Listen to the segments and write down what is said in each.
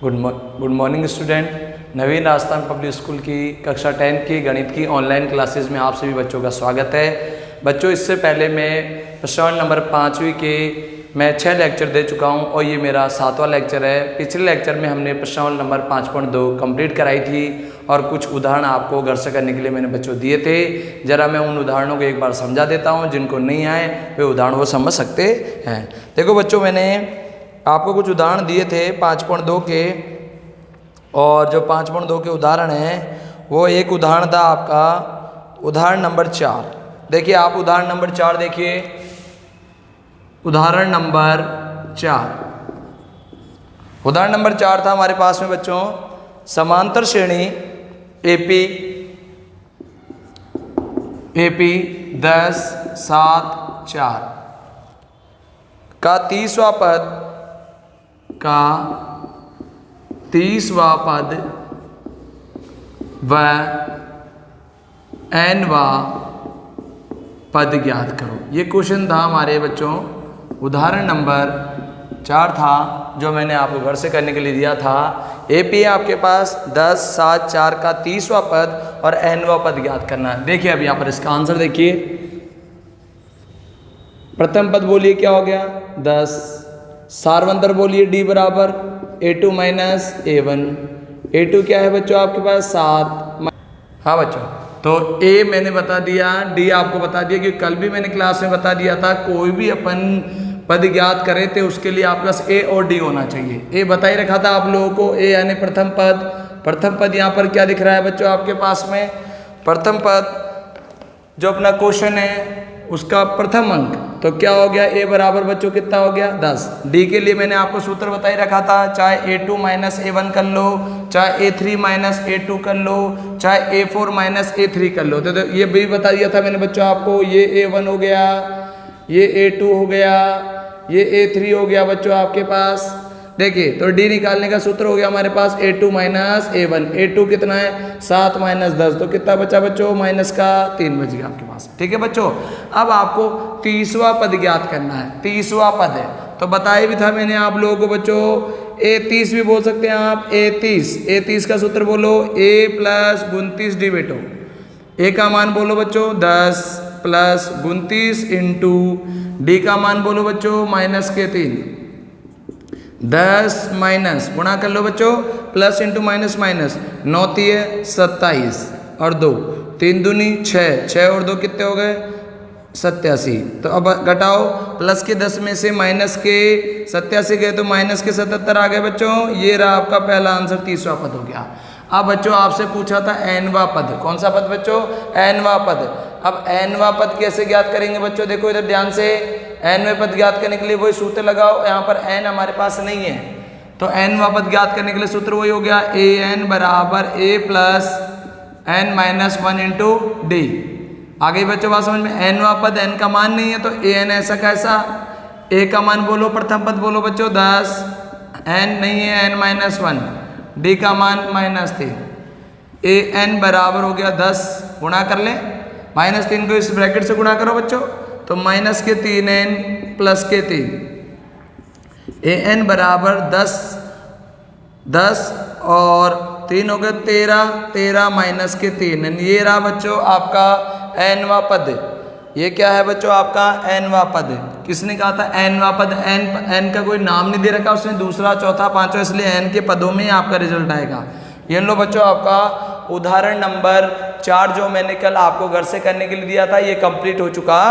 Good morning student. Naveen Rajasthan public school की कक्षा 10 की गणित की ऑनलाइन क्लासेस में आप सभी बच्चों का स्वागत है। बच्चों, इससे पहले मैं प्रश्नावली नंबर 5वीं के मैं 6 लेक्चर दे चुका हूं और ये मेरा 7वां लेक्चर है। पिछले लेक्चर में हमने प्रश्नावली नंबर 5.2 कंप्लीट कराई थी और कुछ उदाहरण आपको घर से करने के लिए मैंने बच्चों दिए थे। ज़रा मैं उन उदाहरणों को एक बार समझा देता हूँ, जिनको नहीं आए वे उदाहरण वो समझ सकते हैं। देखो बच्चों, मैंने आपको कुछ उदाहरण दिए थे 5.2 के, और जो 5.2 के उदाहरण हैं वो एक उदाहरण था आपका उदाहरण नंबर 4। देखिए आप उदाहरण नंबर 4 देखिए। उदाहरण नंबर 4 था हमारे पास में बच्चों, समांतर श्रेणी एपी 10 7 4 का 30वां पद व nवां पद ज्ञात करो। ये क्वेश्चन था हमारे बच्चों, उदाहरण नंबर 4 था जो मैंने आपको घर से करने के लिए दिया था। एपी है आपके पास 10 7 4 का 30वां पद और nवां पद ज्ञात करना है। देखिए अब यहाँ पर इसका आंसर देखिए। प्रथम पद बोलिए क्या हो गया 10, सार्वंतर बोलिए d बराबर a2 माइनस a1। a2 क्या है बच्चों आपके पास 7। हाँ बच्चों, तो a मैंने बता दिया, d आपको बता दिया कि कल भी मैंने क्लास में बता दिया था कोई भी अपन पद ज्ञात करे थे उसके लिए आपके पास a और d होना चाहिए। a बता ही रखा था आप लोगों को, a यानी प्रथम पद यहाँ पर क्या दिख रहा है बच्चों आपके पास में, प्रथम पद जो अपना क्वेश्चन है उसका प्रथम अंक, तो क्या हो गया a बराबर बच्चों कितना हो गया 10। d के लिए मैंने आपको सूत्र बता ही रखा था, चाहे a2 माइनस a1 कर लो, चाहे a3 माइनस a2 कर लो, चाहे a4 माइनस a3 कर लो। तो ये भी बता दिया था मैंने बच्चों आपको, ये a1 हो गया, ये a2 हो गया, ये a3 हो गया बच्चों आपके पास। देखिए तो d निकालने का सूत्र हो गया हमारे पास a2 माइनस a1। a2 कितना है 7 माइनस 10, तो कितना बचा बच्चों माइनस का 3 बच गया आपके पास। ठीक है बच्चों, अब आपको 30वां पद ज्ञात करना है। 30वां पद है तो बताया भी था मैंने आप लोगों को बच्चों, a30 भी बोल सकते हैं आप, a30 का सूत्र बोलो a प्लस 29 डी बेटो। a का मान बोलो बच्चों 10 प्लस 29 इंटू डी का मान बोलो बच्चों माइनस के 3। 10 माइनस गुणा कर लो बच्चों, प्लस इंटू माइनस माइनस, 9 3 27 और 2 3 दूनी 6, 6 और 2 कितने हो गए 87। तो अब घटाओ, प्लस के 10 में से माइनस के 87 गए तो माइनस के 77 आ गए बच्चों। ये रहा आपका पहला आंसर, 30वां पद हो गया। अब बच्चों आपसे पूछा था nवां पद, कौन सा पद बच्चों nवां पद। अब nवां पद कैसे ज्ञात करेंगे बच्चों, देखो इधर ध्यान से, nवें पद ज्ञात करने के लिए वही सूत्र लगाओ। यहाँ पर n हमारे पास नहीं है तो nवां पद ज्ञात करने के लिए सूत्र वही हो गया an बराबर a plus n minus 1 into D. आगे बच्चों बात समझ में, nवां पद n का मान नहीं है तो an ऐसा कैसा, a का मान बोलो, प्रथम पद बोलो बच्चों 10, n नहीं है n माइनस 1, डी का मान माइनस 3, an बराबर हो गया 10, गुणा कर ले, माइनस 3 को इस ब्रैकेट से गुणा करो बच्चों, तो माइनस के 3n प्लस के 3, an बराबर 10 और 3 हो गए 13 माइनस के 3n। ये रहा बच्चों आपका nवां पद। ये क्या है बच्चों आपका nवां पद। किसने कहा था nवां पद, n का कोई नाम नहीं दे रखा उसने, दूसरा चौथा पांचवा, इसलिए n के पदों में आपका रिजल्ट आएगा। ये लो बच्चों आपका उदाहरण नंबर 4 जो मैंने कल आपको घर से करने के लिए दिया था, ये कंप्लीट हो चुका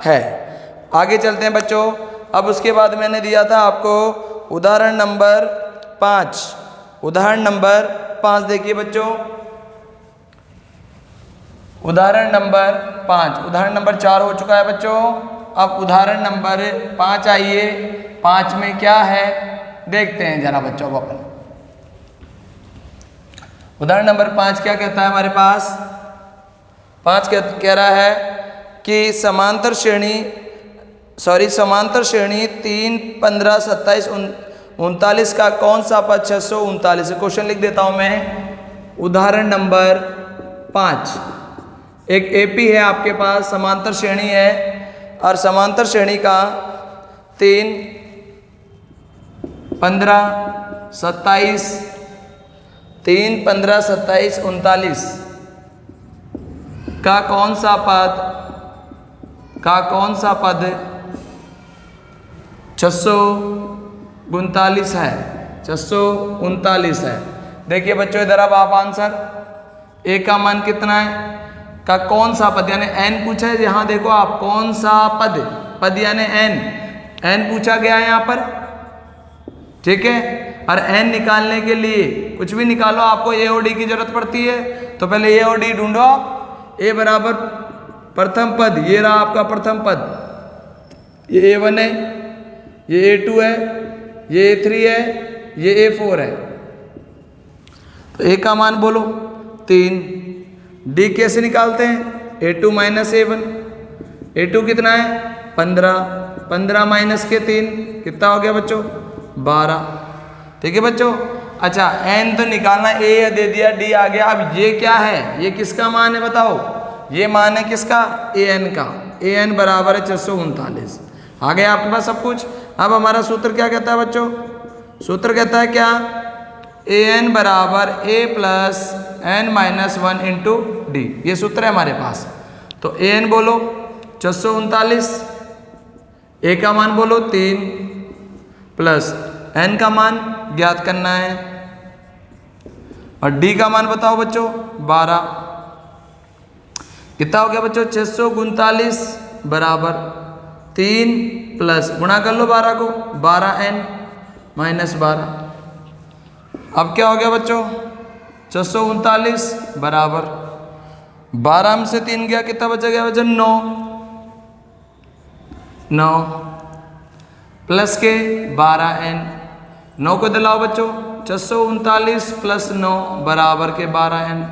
है। आगे चलते हैं बच्चों। अब उसके बाद मैंने दिया था आपको उदाहरण नंबर 5। उदाहरण नंबर 5 देखिए बच्चों, उदाहरण नंबर 5, उदाहरण नंबर 4 हो चुका है बच्चों। अब उदाहरण नंबर 5 आइए, 5 में क्या है देखते हैं जरा बच्चों को अपन। उदाहरण नंबर 5 क्या कहता है हमारे पास, 5 कह रहा है कि समांतर श्रेणी 3 15 27 39 का कौन सा पद 639 है। क्वेश्चन लिख देता हूं मैं। उदाहरण नंबर 5, एक एपी है आपके पास, समांतर श्रेणी है और समांतर श्रेणी का 3 15 27, 3, 15, 27, 39 का कौन सा पद 639 है? 639 है। देखिए बच्चों इधर अब आप आंसर, ए का मान कितना है का कौन सा पद, यानी एन पूछा है। यहाँ देखो आप कौन सा पद यानी एन पूछा गया है यहाँ पर, ठीक है। और एन निकालने के लिए कुछ भी निकालो, आपको ए और डी की जरूरत पड़ती है, तो पहले ए और डी ढूंढो आप। ए बराबर प्रथम पद, ये रहा आपका प्रथम पद, ये A1 है, ये A2 है, ये A3 है, ये A4 है। तो ए का मान बोलो 3। डी कैसे निकालते हैं? A2 minus A1। A2 कितना है? 15, 15 माइनस के 3 कितना हो गया बच्चों? 12। ठीक है बच्चों। अच्छा एन तो निकालना, ए दे दिया, डी आ गया। अब ये क्या है? ये किसका मान है बताओ? ये मान है किसका? एन का। एन बराबर है 639। आ गया आपके पास सब कुछ। अब हमारा सूत्र क्या कहता है बच्चों? सूत्र कहता है क्या? एन बराबर A plus N minus 1 into D, ये सूत्र है हमारे पास। तो एन बोलो 639, ए का मान बोलो 3 प्लस एन का मान ज्ञात करना है, और डी का मान बताओ बच्चों 12। कितना हो गया बच्चों? 639 बराबर 3 प्लस गुणा कर लो 12 को, 12n माइनस 12। अब क्या हो गया बच्चों? 639 बराबर 12 में से 3 गया, कितना बचा गया बच्चों? 9 प्लस के 12n, 9 को दिलाओ बच्चों, 639 प्लस 9 बराबर के 12n।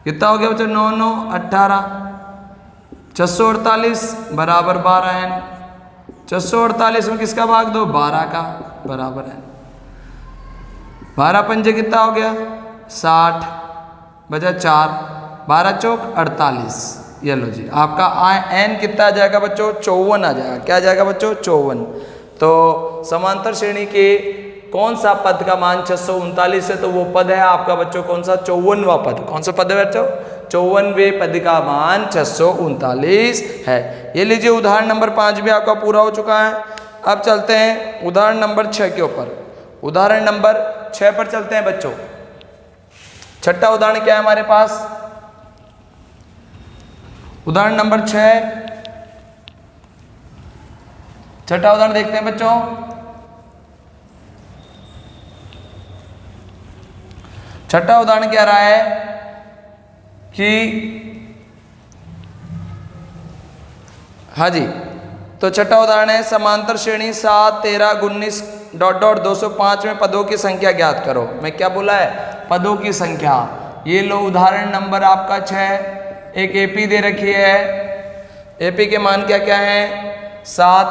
कितना हो गया बच्चों? 9 9 18, 648 बराबर 12n। 648 में किसका भाग दो? 12 का, बराबर है 12 पंजे कितना हो गया? 60 बचा 4, 12 चौक 48। ये लो जी आपका एन कितना आ जाएगा बच्चों? 54 आ जाएगा। क्या आ जाएगा बच्चों? 54। तो समांतर श्रेणी के कौन सा पद का मान 639 है? तो वो पद है आपका बच्चों कौन सा? 54वां पद। कौन सा पद है बच्चों? 54वें पद का मान 639 है। ये लीजिए उदाहरण नंबर 5 भी आपका पूरा हो चुका है। अब चलते हैं उदाहरण नंबर 6 के ऊपर। उदाहरण नंबर 6 पर चलते हैं बच्चों। छठा उदाहरण क्या है हमारे पास? उदाहरण नंबर 6, छठा उदाहरण देखते हैं बच्चों। छठा उदाहरण क्या रहा है कि हाँ जी, तो छठा उदाहरण है समांतर श्रेणी 7, 13, 19 डॉट डॉट 205 में पदों की संख्या ज्ञात करो। मैं क्या बोला है? पदों की संख्या। ये लो उदाहरण नंबर आपका 6। एक एपी दे रखी है, एपी के मान क्या क्या है? 7,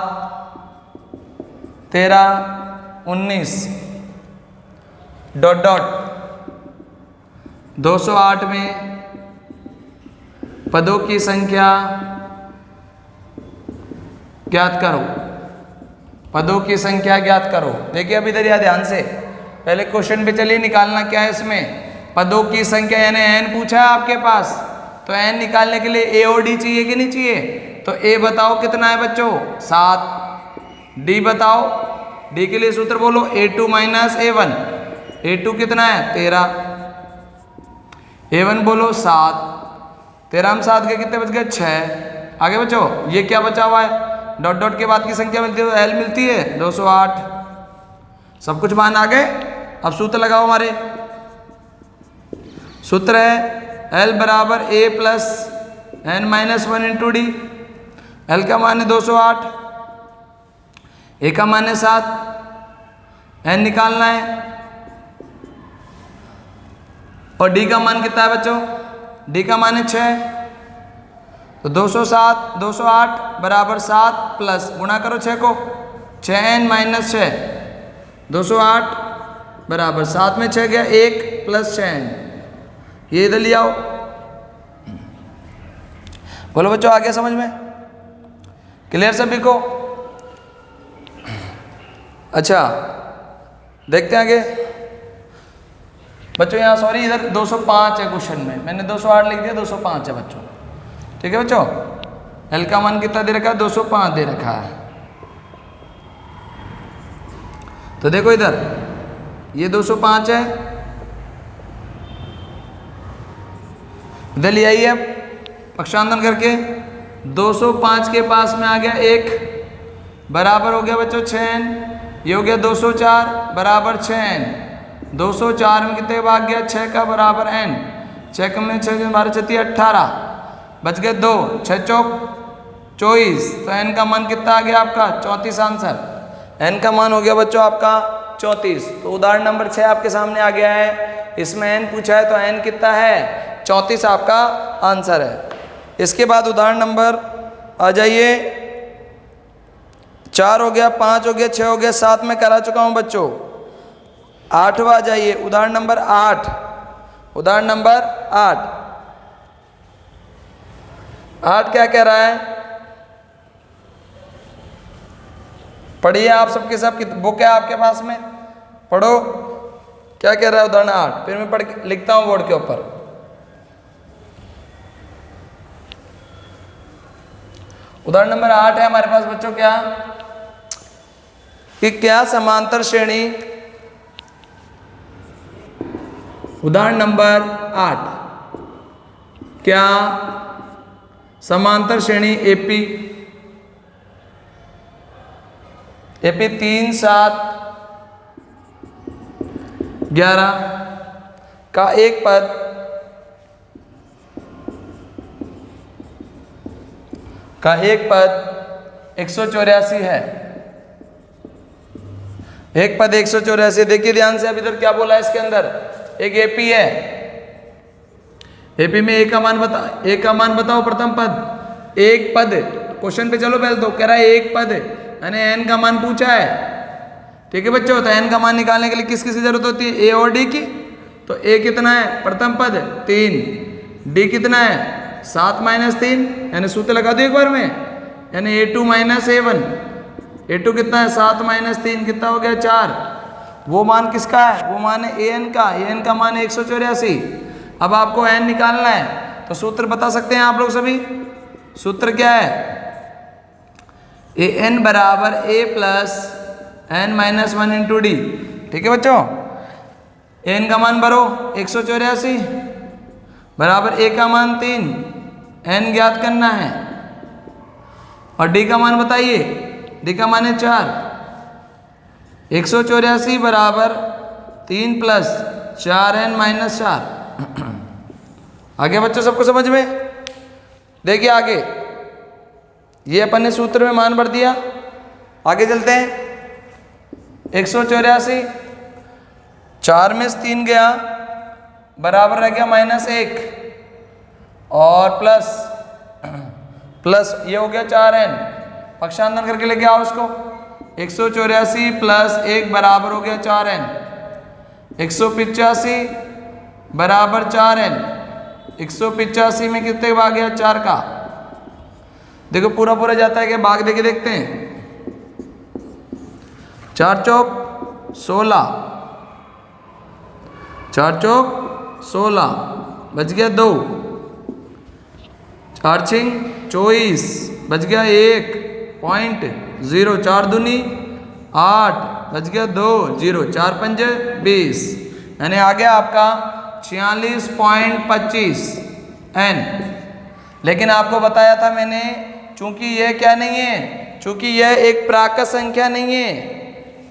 13, 19 डॉट डॉट 208 में पदों की संख्या ज्ञात करो। पदों की संख्या ज्ञात करो। देखिए अभी इधर या ध्यान से, पहले क्वेश्चन पे चलिए निकालना क्या है इसमें। पदों की संख्या यानी एन पूछा है आपके पास, तो एन निकालने के लिए ए और डी चाहिए कि नहीं चाहिए? तो ए बताओ कितना है बच्चों? 7। डी बताओ, डी के लिए सूत्र बोलो A2 माइनस A1। A2 कितना है? 13। A1 बोलो 7। 13 में 7 के कितने बच गए? 6। आगे बच्चों ये क्या बचा हुआ है? डॉट डॉट के बाद की संख्या मिलती है, एल मिलती है 208। सब कुछ मान आ गए। अब सूत्र लगाओ। हमारे सूत्र है एल बराबर A plus N minus 1 into D. L का मान है 208, ए का मान है 7, एन निकालना है, और डी का मान कितना है बच्चों? डी का मान है 6। तो 207 208 बराबर 7 प्लस गुणा करो 6 को, 6n माइनस 6। 208 बराबर 7 में 6 गया, 1 प्लस 6n। ये इधर ले आओ। बोलो बच्चों आ गया समझ में? क्लियर सभी को? अच्छा देखते हैं आगे बच्चों। यहाँ सॉरी इधर 205 है क्वेश्चन में, मैंने 208 लिख दिया, 205 है बच्चों। ठीक है बच्चों, एल का मान कितना दे रखा है? 205 दे रखा है। तो देखो इधर ये 205 है, इधर ले आइए अब पक्षांतरण करके। 205 के पास में आ गया 1 बराबर हो गया बच्चों 6n, ये हो गया 204 बराबर 6n। 204 में कितने भाग गया? 6 का बराबर n, 6 कम में 6 12 छत्ती 18, बच गए 2, 6 चौक 24। तो n का मान कितना आ गया आपका? 34 आंसर। n का मान हो गया बच्चों आपका 34। तो उदाहरण नंबर 6 आपके सामने आ गया है, इसमें n पूछा है तो n कितना है? 34 आपका आंसर है। इसके बाद उदाहरण नंबर आ जाइए 4 हो गया, 5 हो गया, 6 हो गया, 7 में करा चुका हूं बच्चों। 8वां आ जाइए, उदाहरण नंबर 8। उदाहरण नंबर 8 क्या कह रहा है? पढ़िए आप सबके सब बुक है आपके पास में, पढ़ो क्या कह रहा है उदाहरण 8। फिर मैं पढ़ के लिखता हूं बोर्ड के ऊपर। उदाहरण नंबर 8 है हमारे पास बच्चों क्या कि क्या समांतर श्रेणी, उदाहरण नंबर 8, क्या समांतर श्रेणी एपी 3 7 11 का एक पद का एक पद 184 है। एक पद 184। देखिए ध्यान से, अब इधर क्या बोला है इसके अंदर? एक एपी है, एपी में ए का मान बताओ प्रथम पद। एक पद, क्वेश्चन पे चलो पहले तो कह रहा है एक पद, यानी एन का मान पूछा है। ठीक है बच्चों, तो एन का मान निकालने के लिए किस किसकी जरूरत होती है? ए और डी की। तो ए कितना है? प्रथम पद 3, डी कितना है? 7 - 3, यानी सूत्र लगा दो एक बार में, यानी a2 - a1। a2 कितना है? 7 - 3 कितना हो गया? 4। वो मान किसका है? वो मान है an का। an का मान है 184। अब आपको n निकालना है, तो सूत्र बता सकते हैं आप लोग सभी। सूत्र क्या है? an बराबर a plus n - 1 into D. ठीक है बच्चों, n का मान भरो 184 बराबर a का मान 3, n ज्ञात करना है, और d का मान बताइए। d का मान है 4। 184 बराबर 3 प्लस 4n - 4। आगे बच्चों सबको समझ में? देखिए आगे ये अपन ने सूत्र में मान भर दिया। आगे चलते हैं। 184 4 में से 3 गया, बराबर रह गया -1, और प्लस ये हो गया 4n। पक्षांतरण करके लेके आओ उसको। 184 प्लस 1 बराबर हो गया 4n। 185 बराबर 4n। 185 में कितने भाग गया? 4 का। देखो पूरा पूरा जाता है क्या? भाग देके देखते हैं। 4 चौक 16, 4 चौक 16, बच गया 2। 4 छिंग 24, बच गया 1.0। 4 दूनी 8, बच गया 2 0। 4 पंजे 20, यानी आ गया आपका 46.25 n। लेकिन आपको बताया था मैंने, चूंकि यह क्या नहीं है, चूंकि यह एक प्राकृत संख्या नहीं है,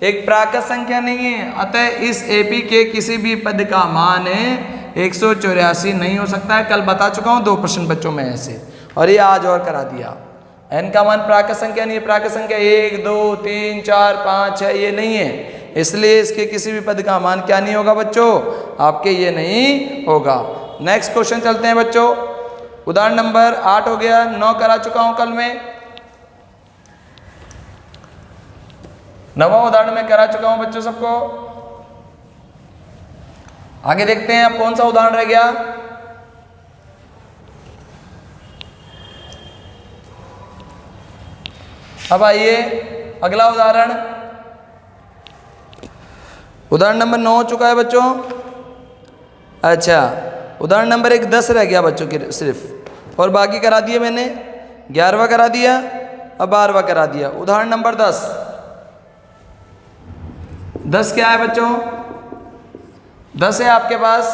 एक प्राकृत संख्या नहीं है, अतः इस एपी के किसी भी पद का मान 184 नहीं हो सकता है। कल बता चुका हूं 2 प्रश्न बच्चों में ऐसे, और ये आज और करा दिया। n का मान प्राकृत संख्या नहीं है। प्राकृत संख्या 1 2 3 4 5 6 ये नहीं है, इसलिए इसके किसी भी पद का मान क्या नहीं होगा बच्चों? आपके ये नहीं होगा। नेक्स्ट क्वेश्चन चलते हैं बच्चों। उदाहरण नंबर 8 हो गया, 9 करा चुका हूं कल में, 9वां उदाहरण में करा चुका हूं बच्चों सबको। आगे देखते हैं अब कौन सा उदाहरण रह गया। अब आइए अगला उदाहरण। उदाहरण नंबर 9 हो चुका है बच्चों। अच्छा, उदाहरण नंबर 1 10 रह गया बच्चों के सिर्फ, और बाकी करा दिए मैंने। 11वां करा दिया और 12वां करा दिया। उदाहरण नंबर 10 क्या है बच्चों? 10 है आपके पास।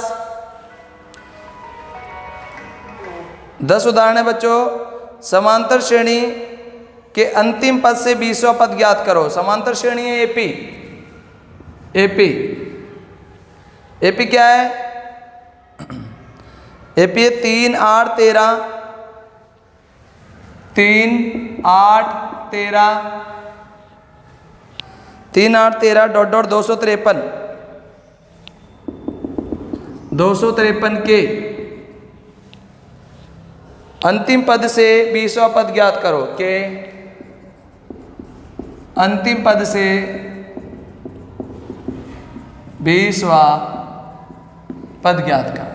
10 उदाहरण है बच्चों। समांतर श्रेणी के अंतिम पद से 20वां पद ज्ञात करो। समांतर श्रेणी है एपी। एपी क्या है? एपी है 3 8 13, 3 8 13, 3 8 13 डॉट डॉट 253 के अंतिम पद से 20वां पद ज्ञात करो। के अंतिम पद से 20वां पद ज्ञात करो।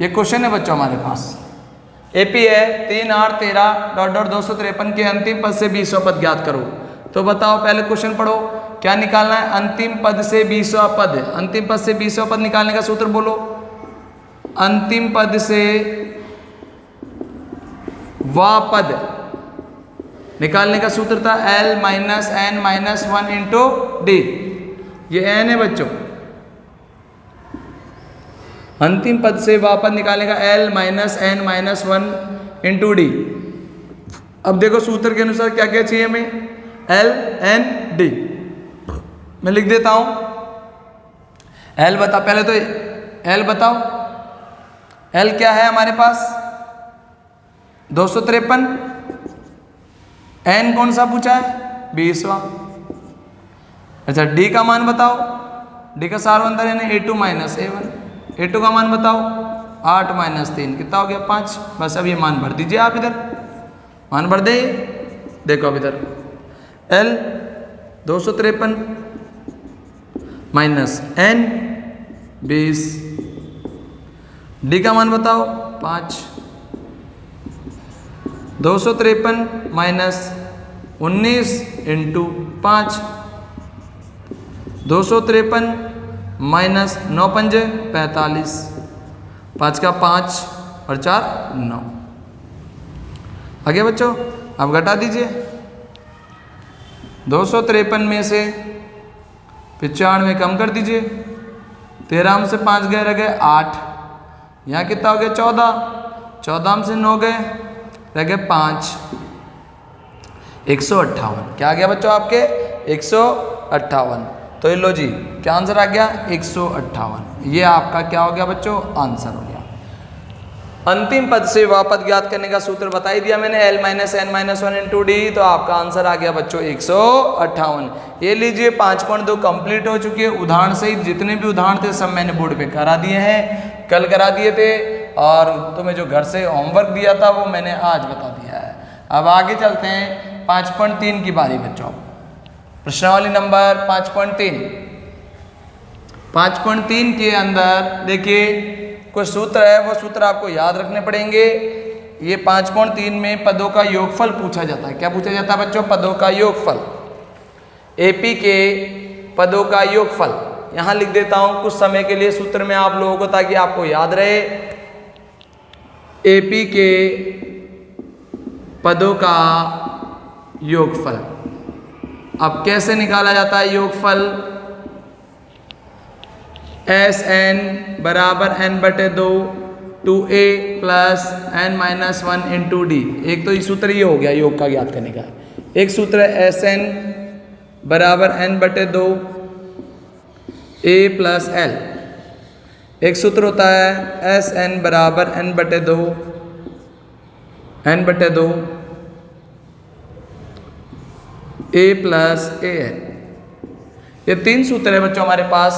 ये क्वेश्चन है बच्चों हमारे पास। एपी है 3 8 13 डॉट डॉट 253 के अंतिम पद से 20वां पद ज्ञात करो। तो बताओ, पहले क्वेश्चन पढ़ो, क्या निकालना है? अंतिम पद से 20वां पद। अंतिम पद से 20वां पद निकालने का सूत्र बोलो। अंतिम पद से वा पद निकालने का सूत्र था L minus N minus 1 into D. ये N है बच्चों। अंतिम पद से वा पद निकालने का L minus N minus 1 into D. अब देखो सूत्र के अनुसार क्या क्या चाहिए हमें? L N D। मैं लिख देता हूं। L बताओ, पहले तो L बताओ। L क्या है हमारे पास? 253। N कौन सा पूछा है? 20वां। अच्छा, D का मान बताओ। D का सारवंतर यानी A2 माइनस A1। A2 का मान बताओ। 8 माइनस 3 कितना हो गया? 5। बस अब ये मान भर दीजिए आप इधर। मान भर दे। देखो अब इधर L 253 माइनस N 20। D का मान बताओ 5। 253 माइनस 19 इंटू 5। 253 माइनस 9 पंजे 45। 5 का 5 और 4 9। आगे बच्चों अब घटा दीजिए। 253 में से 95 कम कर दीजिए। 13 में से 5 गए रह गए 8। यहाँ कितना हो गया? 14। 14 में से 9 गए रह गए 5। 158 क्या आ गया बच्चों आपके? 158। तो ये लो जी, क्या आंसर आ गया? 158। ये आपका क्या हो गया बच्चों? आंसर हो गया। अंतिम पद से वा पद ज्ञात करने का सूत्र बता ही दिया मैंने, L minus N minus 1 into D. तो आपका आंसर आ गया बच्चों 158। ये लीजिए 5.2 कंप्लीट हो चुकी है। उदाहरण सहित जितने भी उदाहरण थे सब मैंने बोर्ड पे करा दिए हैं, कल करा दिए थे, और तुम्हें जो घर से होमवर्क दिया था वो मैंने आज बता दिया है। अब आगे चलते हैं 5.3 की बारी बच्चों। प्रश्नावली नंबर 5.3। 5.3 के अंदर देखिए कुछ सूत्र है, वो सूत्र आपको याद रखने पड़ेंगे। ये 5.3 में पदों का योगफल पूछा जाता है। क्या पूछा जाता है बच्चों? पदों का योगफल। एपी के पदों का योगफल यहाँ लिख देता हूँ कुछ समय के लिए सूत्र में आप लोगों को, ताकि आपको याद रहे। एपी के पदों का योगफल। अब कैसे निकाला जाता है योगफल? एस एन बराबर n बटे 2 2a plus n minus 1 into D. एक तो ये सूत्र ये हो गया योग का ज्ञात करने का। एक सूत्र है एस एन बराबर n बटे 2 a प्लस l। एक सूत्र होता है एस एन बराबर n बटे 2 a प्लस a n। ये 3 सूत्र है बच्चों हमारे पास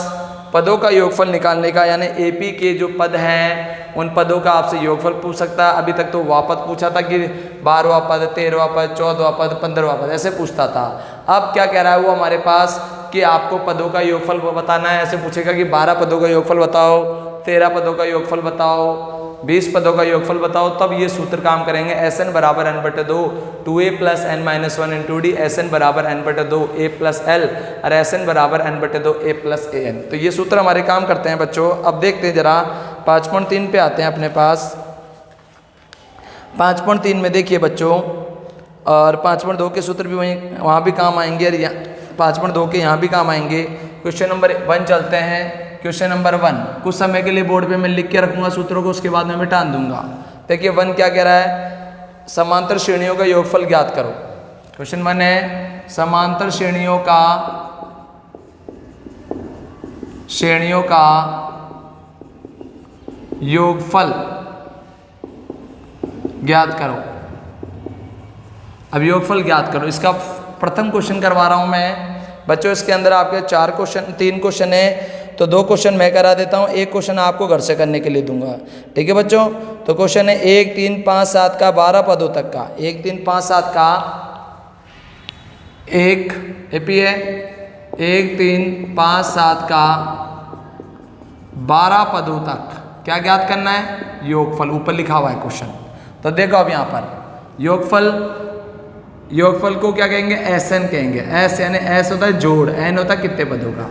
पदों का योगफल निकालने का। यानी एपी के जो पद हैं उन पदों का आपसे योगफल पूछ सकता है। अभी तक तो वापद पूछा था कि 12वां पद, 13वां पद, 14वां पद, 15वां पद ऐसे पूछता था। अब क्या कह रहा है वो हमारे पास कि आपको पदों का योगफल बताना है। ऐसे पूछेगा कि 12 पदों का योगफल बताओ, 13 पदों का योगफल बताओ, 20 पदों का योगफल बताओ, तब ये सूत्र काम करेंगे। एस एन बराबर एन बटे 2 2a plus N minus 1 into d, S n बराबर एन बटे 2 a प्लस एल और एस एन बराबर एन बटे 2 a प्लस ए एन। तो ये सूत्र हमारे काम करते हैं बच्चों। अब देखते हैं जरा 5.3 पे आते हैं अपने पास। 5.3 में देखिए बच्चों, और 5.2 के सूत्र भी वहाँ भी काम आएंगे और 5.2 के यहाँ भी काम आएंगे। क्वेश्चन नंबर 1 चलते हैं। क्वेश्चन नंबर 1 कुछ समय के लिए बोर्ड पे मैं लिख के रखूंगा सूत्रों को, उसके बाद मैं मिटान दूंगा। देखिए 1 क्या कह रहा है, समांतर श्रेणियों का योगफल ज्ञात करो। क्वेश्चन 1 है समांतर श्रेणियों का योगफल ज्ञात करो। अब योगफल ज्ञात करो, इसका प्रथम क्वेश्चन करवा रहा हूं मैं बच्चों। इसके अंदर आपके 3 क्वेश्चन है, तो 2 क्वेश्चन मैं करा देता हूं, 1 क्वेश्चन आपको घर से करने के लिए दूंगा। ठीक है बच्चों, तो क्वेश्चन है 1 3 5 7 का 12 पदों तक का, 1 3 5 7 का 1 एपी है 1 3 5 7 का 12 पदों तक क्या ज्ञात करना है, योगफल। ऊपर लिखा हुआ है क्वेश्चन। तो देखो अब यहाँ पर योगफल को क्या कहेंगे, एस एन कहेंगे। एस यानी एस होता है जोड़, एन होता है कितने पदों का।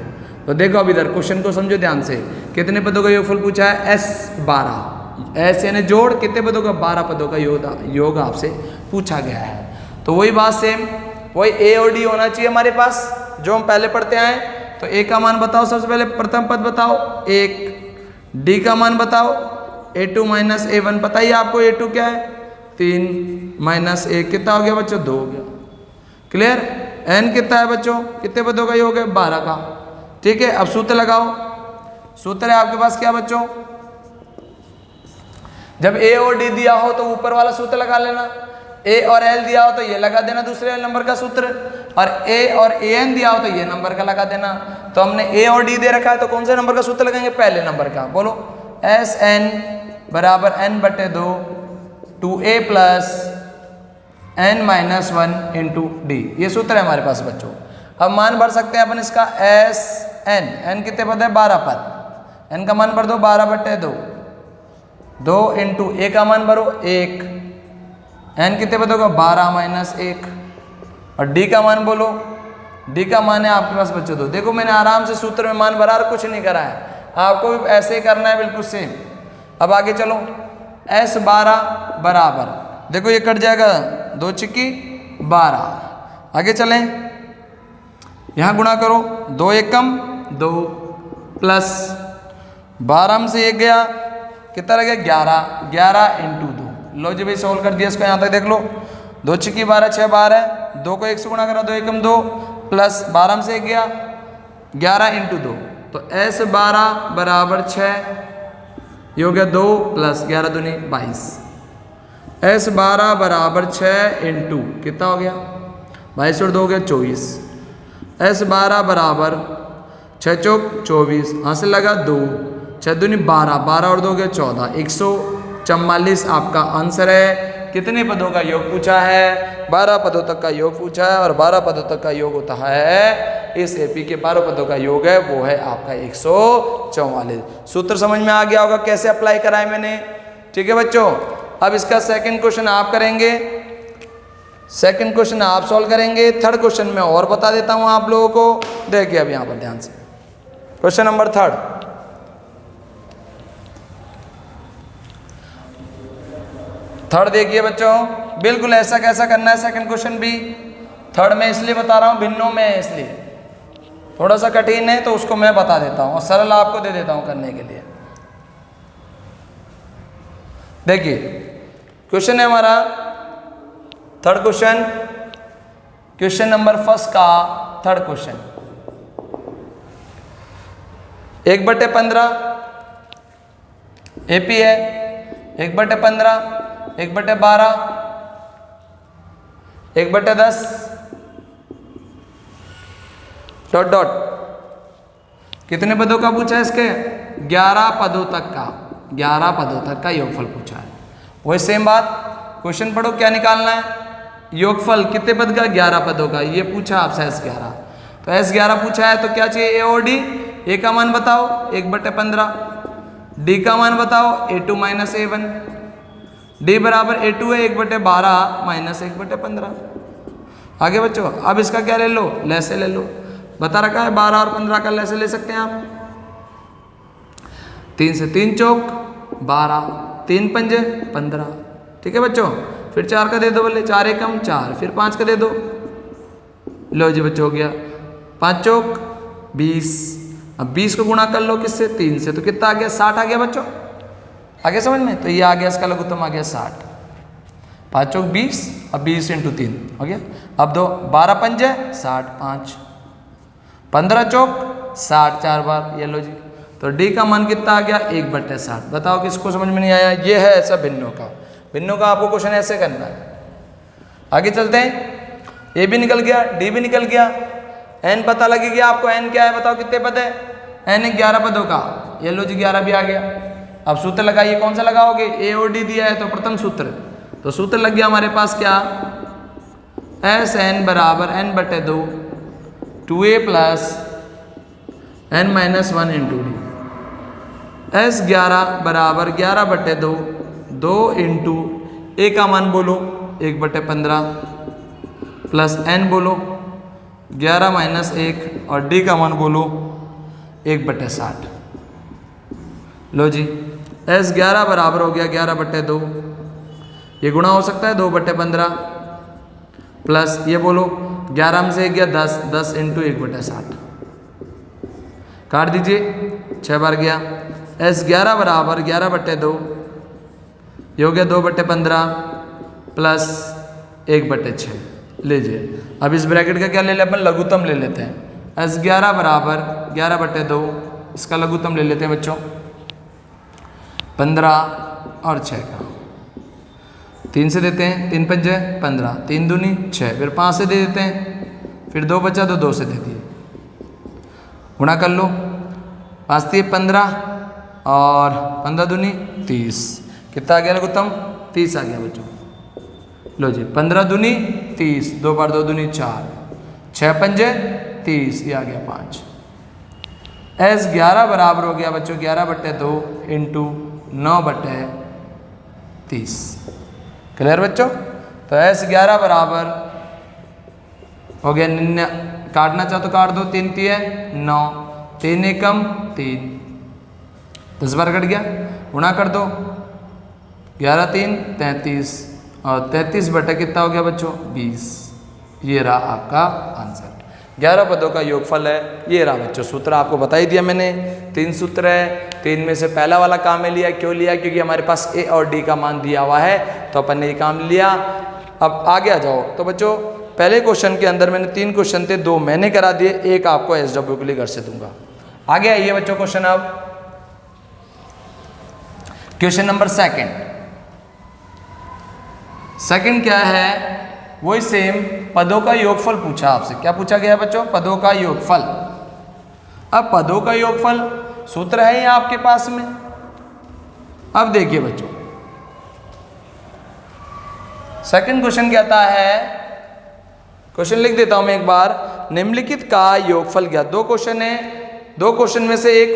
तो देखो अब इधर क्वेश्चन को समझो ध्यान से, कितने पदों का योगफल पूछा है, एस 12। एस यानी जोड़, कितने पदों का, 12 पदों का योग आपसे पूछा गया है। तो वही बात सेम, वही ए और डी होना चाहिए हमारे पास जो हम पहले पढ़ते आए। तो ए का मान बताओ, सबसे पहले प्रथम पद बताओ 1, डी का मान बताओ a2 माइनस a1। पता ही आपको a2 क्या है, 3 माइनस 1 कितना हो गया बच्चों, 2 हो गया। क्लियर। n कितना है बच्चों, कितने पदों का योग है, 12 का। ठीक है, अब सूत्र लगाओ। सूत्र है आपके पास क्या बच्चों, जब a और d दिया हो तो ऊपर वाला सूत्र लगा लेना, a और l दिया हो तो ये लगा देना दूसरे नंबर का सूत्र, और a और an दिया हो तो ये नंबर का लगा देना। तो हमने a और d दे रखा है, तो कौन से नंबर का सूत्र लगाएंगे, पहले नंबर का। बोलो, एस एन बराबर n बटे 2 2a plus n minus 1 into D, ये सूत्र है हमारे पास बच्चों। अब मान भर सकते हैं अपन इसका, एस एन कितने पद है, 12 पद। n का मान भर दो 12 बटे 2 इंटू a का मान भरो 1, n कितने पदों का, 12 माइनस 1, और d का मान बोलो। d का मान है आपके पास बच्चों 2। देखो मैंने आराम से सूत्र में मान भरा और कुछ नहीं करा है, आपको भी ऐसे ही करना है बिल्कुल सेम। अब आगे चलो, S 12 बराबर, देखो ये कट जाएगा, 2 चिक्की 12। आगे चलें, यहाँ गुणा करो, 2 एकम 2 प्लस 12 में से 1 गया, कितना रह गया, 11 इंटू 2। लो जी भाई सोल्व कर दिया इसको, यहाँ तक देख लो, 2 चिक्की 12 6 12, 2 को 1 से गुणा करा, 2 एकम 2 प्लस 12 में से 1 गया, 11 इंटू 2। तो S 12 बराबर 6, ये हो गया 2 प्लस 11 दूनी 22। S 12 बराबर 6 इंटू कितना हो गया, 22 और 2 हो गया 24। S 12 बराबर 6 चौक 24, यहाँ से लगा 2, 6 दूनी 12, 12 और 2 हो गया 14, 144 आपका आंसर है। कितने पदों का योग पूछा है, 12 पदों तक का योग पूछा है, और 12 पदों तक का योग होता है, इस एपी के 12 पदों का योग है वो है आपका 144। सूत्र समझ में आ गया होगा कैसे अप्लाई करा है मैंने। ठीक है बच्चों, अब इसका सेकंड क्वेश्चन आप करेंगे, सेकंड क्वेश्चन आप सॉल्व करेंगे। थर्ड क्वेश्चन में और बता देता हूं आप लोगों को। देखिए अब यहां पर ध्यान से, क्वेश्चन नंबर 3rd देखिए बच्चों, बिल्कुल ऐसा कैसा करना है सेकंड क्वेश्चन भी। थर्ड में इसलिए बता रहा हूं, भिन्नों में है इसलिए थोड़ा सा कठिन है, तो उसको मैं बता देता हूं और सरल आपको दे देता हूं करने के लिए। देखिए क्वेश्चन है हमारा third question, question number first का थर्ड क्वेश्चन, 1/15 एपी है, 1/15, 1/12, 1/10 डॉट डॉट, कितने पदों का पूछा है इसके, 11 पदों तक का, 11 पदों तक का योगफल पूछा है। वही सेम बात, क्वेश्चन पढ़ो क्या निकालना है, योगफल कितने पद का, 11 पदों का, ये पूछा आपसे S11। तो S11 पूछा है तो क्या चाहिए, ए और डी। ए का मान बताओ, 1/15, डी का मान बताओ A2 माइनस A1। डी बराबर A2 है 1/12 माइनस 1/15। आगे बच्चों अब इसका क्या ले लो, लैसे ले लो। बता रखा है 12 और 15 का लैसे ले सकते हैं आप। 3 से 3 चौक 12, 3 पंजे 15। ठीक है बच्चों, फिर 4 का दे दो, बोले 4 एकम 4, फिर 5 का दे दो। लो जी बच्चों हो गया 5 चौक 20। अब 20 को गुणा कर लो किससे, 3 से, तो कितना आ गया 60 आ गया बच्चों। आगे समझ में, तो ये आ गया इसका लघुत्तम आ गया 60। 5 चौक 20 और 20 × 3 हो गया। अब दो 12 पंजे 60, 5, 15 चौक 60 4 बार, ये लो जी। तो डी का मान कितना आ गया 1/60। बताओ किसको समझ में नहीं आया, ये है ऐसा भिन्नों का। भिन्नों का आपको क्वेश्चन ऐसे करना है। आगे चलते हैं, ए भी निकल गया, डी भी निकल गया, एन पता लगेगी आपको। एन क्या है बताओ, कितने पद है, एन 11 पदों का। ये लो जी 11 भी आ गया। अब सूत्र लगाइए, कौन सा लगाओगे, ए और डी दिया है तो प्रथम सूत्र, तो सूत्र लग गया हमारे पास क्या, एस एन बराबर n/2 2a plus n-1 into d. S 11 बराबर 11/2 2 इंटू ए का मान बोलो 1/15 प्लस n बोलो 11 माइनस 1 और डी का मान बोलो 1/60। लो जी एस 11 बराबर हो गया 11/2, ये गुणा हो सकता है 2/15 प्लस ये बोलो 11 में से 1 गया 10, 10 इंटू 1/60 काट दीजिए 6 बार गया। एस 11 बराबर 11/2, ये हो गया 2/15 प्लस 1/6। लीजिए अब इस ब्रैकेट का क्या ले लें अपन, लघुत्तम ले लेते हैं। एस 11 बराबर 11/2, इसका लघुत्तम ले लेते हैं बच्चों 15 और 6 का। 3 से देते हैं, 3 पंजे 15, 3 दूनी 6, फिर 5 से दे देते हैं, फिर 2 बचा तो 2 से दे दिए। गुणा कर लो, 5 × 15 और 15 दूनी 30, कितना आ गया लघुत्तम 30 आ गया बच्चों। लो जी 15 दूनी 30, 2 बार 2 दूनी 4, 6 पंजे 30, ये आ गया 5। एस 11 बराबर हो गया बच्चों 11/2 इंटू 9/30। क्लियर बच्चों, तो एस 11 बराबर हो गया 99, काटना चाहो तो काट दो, 3 × 9, 3 एकम 3, 10 बार कट गया। गुणा कर दो 11 3 33 और 33 बटा कितना हो गया बच्चों 20। ये रहा आपका आंसर, 11 पदों का योगफल है। ये रहा बच्चों सूत्र, आपको बता ही दिया मैंने। 3 सूत्र है, 3 में से पहला वाला काम में लिया, क्यों लिया, क्योंकि हमारे पास ए और डी का मान दिया हुआ है, तो अपन ने ये काम लिया। अब आगे आ जाओ। तो बच्चों पहले क्वेश्चन के अंदर मैंने 3 क्वेश्चन थे, 2 मैंने करा दिए, एक आपको SW के लिए घर से दूंगा। आगे आइए बच्चों क्वेश्चन, अब क्वेश्चन नंबर सेकंड क्या है, वही सेम पदों का योगफल पूछा आपसे। क्या पूछा गया बच्चों, पदों का योगफल। अब पदों का योगफल सूत्र है ये आपके पास में। अब देखिए बच्चों सेकंड क्वेश्चन कहता है, क्वेश्चन लिख देता हूं मैं एक बार। निम्नलिखित का योगफल ज्ञात। 2 क्वेश्चन है, 2 क्वेश्चन में से एक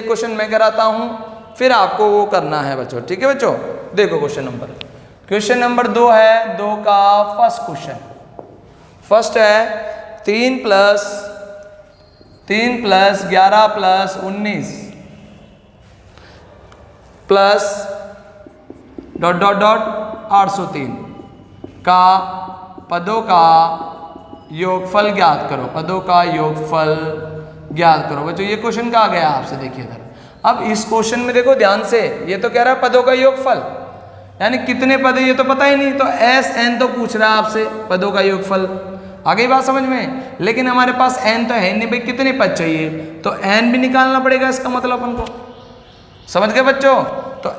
क्वेश्चन मैं कराता हूं, फिर आपको वो करना है बच्चों। ठीक है बच्चों, देखो क्वेश्चन नंबर 2 है, 2 का फर्स्ट क्वेश्चन। फर्स्ट है 3 + 11 + 19 प्लस ... 803 का पदों का योगफल ज्ञात करो। पदों का योगफल ज्ञात करो बच्चों। ये क्वेश्चन कहाँ गया आपसे, देखिए इधर। अब इस क्वेश्चन में देखो ध्यान से, ये तो कह रहा है पदों का योगफल, यानी कितने पद है ये तो पता ही नहीं, तो एस एन तो पूछ रहा है आपसे पदों का योगफल। आ गई बात समझ में, लेकिन हमारे पास एन तो है नहीं भाई, कितने पद चाहिए, तो एन भी निकालना पड़ेगा। इसका मतलब अपन को समझ गए बच्चों, तो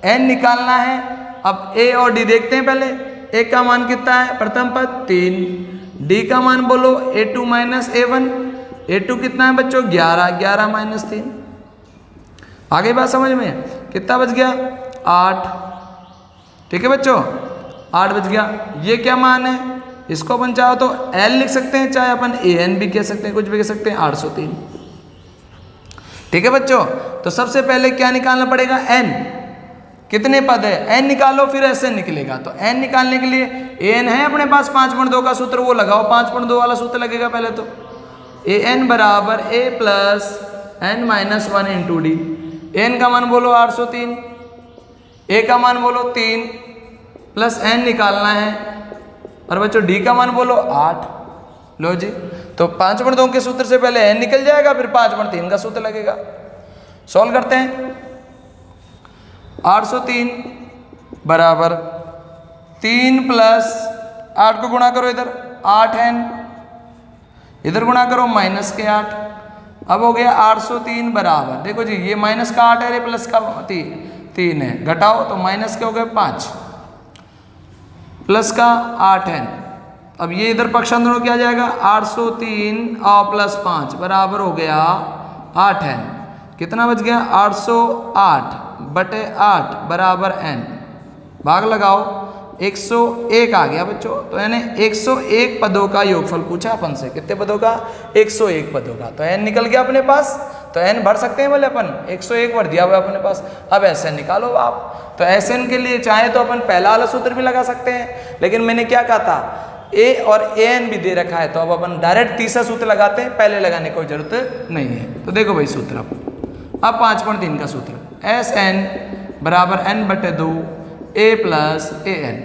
एन निकालना है। अब ए और डी देखते हैं पहले। ए का मान कितना है, प्रथम पद 3, डी का मान बोलो A2 माइनस A1। A2 कितना है बच्चों 11, 11 माइनस 3। आगे बात समझ में, कितना बच गया 8। ठीक है बच्चों, 8 बच गया। ये क्या मान है, इसको अपन चाहो तो L लिख सकते हैं, चाहे अपन AN भी कह सकते हैं, कुछ भी कह सकते हैं। 803 ठीक है बच्चों। तो सबसे पहले क्या निकालना पड़ेगा, n। कितने पद है, n निकालो, फिर ऐसे निकलेगा। तो n निकालने के लिए an है अपने पास 5/2 का सूत्र, वो लगाओ, 5/2 वाला सूत्र लगेगा पहले। तो an बराबर a plus n minus 1 into D. n का मान बोलो 803, a का मान बोलो 3 प्लस n निकालना है, और बच्चों d का मान बोलो 8। लो जी, तो 5/2 के सूत्र से पहले n निकल जाएगा, फिर 5/3 का सूत्र लगेगा। सॉल्व करते हैं। 803 बराबर 3 प्लस 8 को गुणा करो इधर 8n, इधर गुणा करो माइनस के 8। अब हो गया 803 बराबर, देखो जी ये माइनस का 8 है, प्लस का 3 है, घटाओ तो माइनस के हो गए 5 प्लस का 8n। अब ये इधर पक्षांतरों क्या जाएगा, 803 और प्लस 5 बराबर हो गया 8n। कितना बच गया, 808/8 बराबर n। भाग लगाओ, 101 आ गया बच्चों। तो यानी 101 पदों का योगफल पूछा अपन से, कितने पदों का, 101 पदों का। तो n निकल गया अपने पास। तो n भर सकते हैं बोले अपन, 101 भर दिया हुआ अपने पास। अब Sn निकालो आप। तो Sn के लिए चाहे तो अपन पहला वाला सूत्र भी लगा सकते हैं, लेकिन मैंने क्या कहा था, a और an भी दे रखा है, तो अब अपन डायरेक्ट तीसरा सूत्र लगाते हैं, पहले लगाने की कोई जरूरत नहीं है। तो देखो भाई सूत्र, अब 5/3 का सूत्र, Sn बराबर n/2 a प्लस an।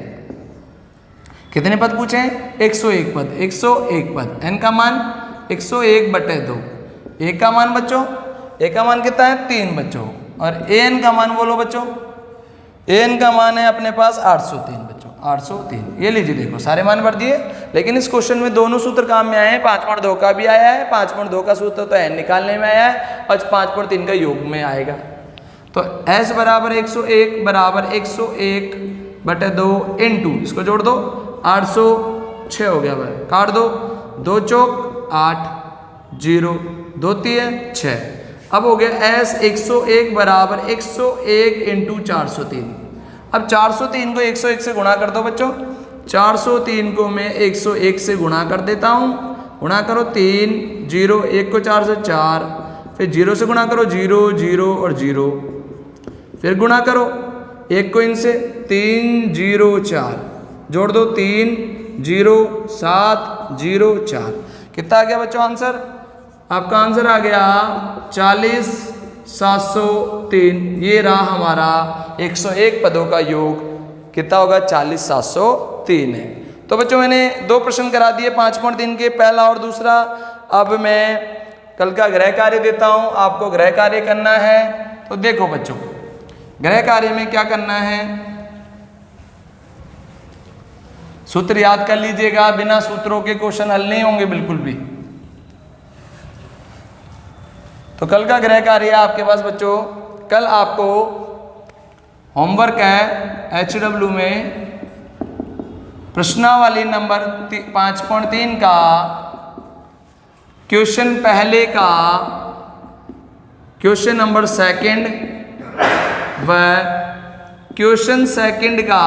कितने पद पूछे हैं, 101 पद, 101 पद। n का मान 101/2, a का मान बच्चों, a का मान कितना है 3 बच्चों, और an का मान बोलो बच्चों, an का मान है अपने पास 803 बच्चों, 803। ये लीजिए देखो सारे मान भर दिए, लेकिन इस क्वेश्चन में दोनों सूत्र काम में आए हैं। 5/2 का भी आया है, 5/2 का सूत्र तो n निकालने में आया है, और 5/3 का योग में आएगा। तो s बराबर 101 बराबर 101/2 इंटू, इसको जोड़ दो, 806 हो गया भाई, काट दो, 2 चौक 8, 0 2 3 6। अब हो गया s 101 बराबर 101 इंटू 403। अब 403 को 101 से गुणा कर दो बच्चों, 403 को मैं 101 से गुणा कर देता हूँ। गुणा करो 3 0, 1 को 4 से 4, फिर 0 से गुणा करो 0 0 और 0, फिर गुणा करो 1 को इनसे, 3 0 4, जोड़ दो 3 0 7 0 4। कितना आ गया बच्चों आंसर, आपका आंसर आ गया 40,703। ये रहा हमारा 101 पदों का योग, कितना होगा 40,703 है। तो बच्चों मैंने 2 प्रश्न करा दिए 5/3 के, पहला और दूसरा। अब मैं कल का गृह कार्य देता हूँ, आपको गृह कार्य करना है। तो देखो बच्चों, गृह कार्य में क्या करना है, सूत्र याद कर लीजिएगा, बिना सूत्रों के क्वेश्चन हल नहीं होंगे बिल्कुल भी। तो कल का गृह कार्य आपके पास बच्चों, कल आपको होमवर्क है HW में प्रश्नावली नंबर 5/3 का क्वेश्चन पहले का, क्वेश्चन नंबर 2 व क्वेश्चन सेकंड का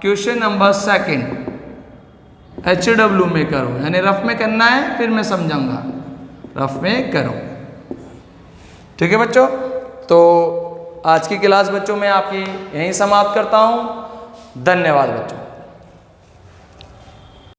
क्वेश्चन नंबर 2 HW में करो, यानी रफ में करना है, फिर मैं समझाऊंगा, रफ में करो। ठीक है बच्चों, तो आज की क्लास बच्चों मैं आपकी यहीं समाप्त करता हूँ। धन्यवाद बच्चों।